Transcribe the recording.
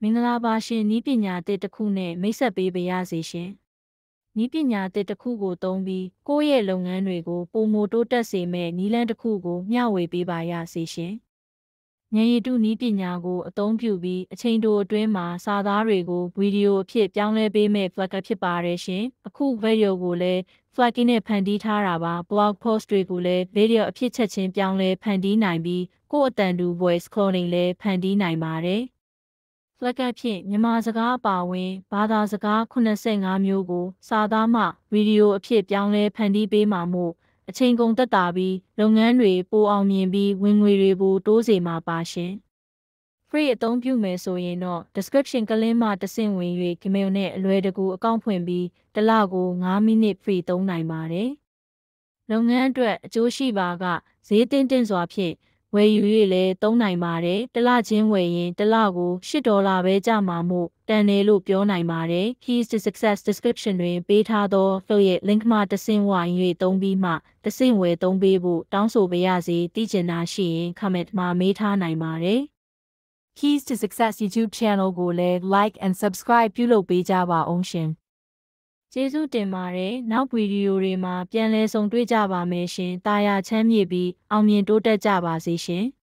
မင်္ဂလာပါရှင်နည်းပညာတစ်တစ်ခုနဲ့မိတ်ဆက်ပေးပါရစေရှင်နည်းပညာတစ်တစ်ခုကိုသုံးပြီးကိုယ့်ရဲ့လုပ်ငန်းတွေကိုပိုမိုတိုးတက်စေမယ့်နည်းလမ်းတစ်ခုကိုမျှဝေပေးပါရစေရှင်ဉာဏ်ရည်တုနည်းပညာကိုအသုံးပြုပြီးအချိန်တိုအတွင်းမှာစာသားတွေကိုဗီဒီယိုအဖြစ်ပြောင်းလဲပေးမယ့် Fliki ဖြစ်ပါတယ်ရှင်အခုဗီဒီယိုကိုလည်း Fliki နဲ့ဖန်တီးထားတာပါ blog post တွေကိုလည်းဗီဒီယိုအဖြစ်ချက်ချင်းပြောင်းလဲဖန်တီးနိုင်ပြီးကိုယ့်အတန်တူ voice cloning လည်းဖန်တီးနိုင်ပါတယ်Fliki ဖြင့်မြန်မာစကားအပါအဝင်ဘာသာစကား85မျိုးကိုစာသားမှဗီဒီယိုအဖြစ်ပြောင်းလဲဖန်တီးပေးမှာမို့အချိန်ကုန်သက်သာပြီးလုပ်ငန်းတွေပိုအောင်မြင်ပြီးဝင်ငွေတွေပိုတိုးစေမှာပါရှင်။ Free အသုံးပြုမယ်ဆိုရင်တော့ description ကလင်းမှတဆင့်ဝင်၍ Gmail နဲ့အလွယ်တကူအကောင့်ဖွင့်ပြီးတစ်လကို9မိနစ် free သုံးနိုင်ပါတယ်။လုပ်ငန်းအတွက်အကျိုးရှိပါကဈေးတင်းစွာဖြင့်ဝယ်ယူ၍လည်းသုံးနိုင်ပါတယ်။တစ်လချင်းဝယ်ရင်တစ်လကို$8ပဲကျမှာမို့တန်တယ်လို့ပြောနိုင်ပါတယ်။ Keys to Success description တွင်ပေးထားသော affiliate link မှတဆင့်ဝိုင်း၍သုံးပြီးမှတဆင့်ဝယ်သုံးပေးဖို့တောင်းဆိုပါရစေ။သိချင်တာရှိရင် comment မှာမေးထားနိုင်ပါတယ်။ Keys to Success YouTube channel ကိုလည်း like and subscribe ပြုလုပ်ပေးကြပါအောင်ရှင်။ကျေးဇူးတင်ပါတယ်။နောက်ဗီဒီယိုတွေမှာပြန်လည်ဆုံတွေ့ကြပါမယ်ရှင်။တာယာချမ်းမြေပြီးအောင်မြင်တိုးတက်ကြပါစေရှင်။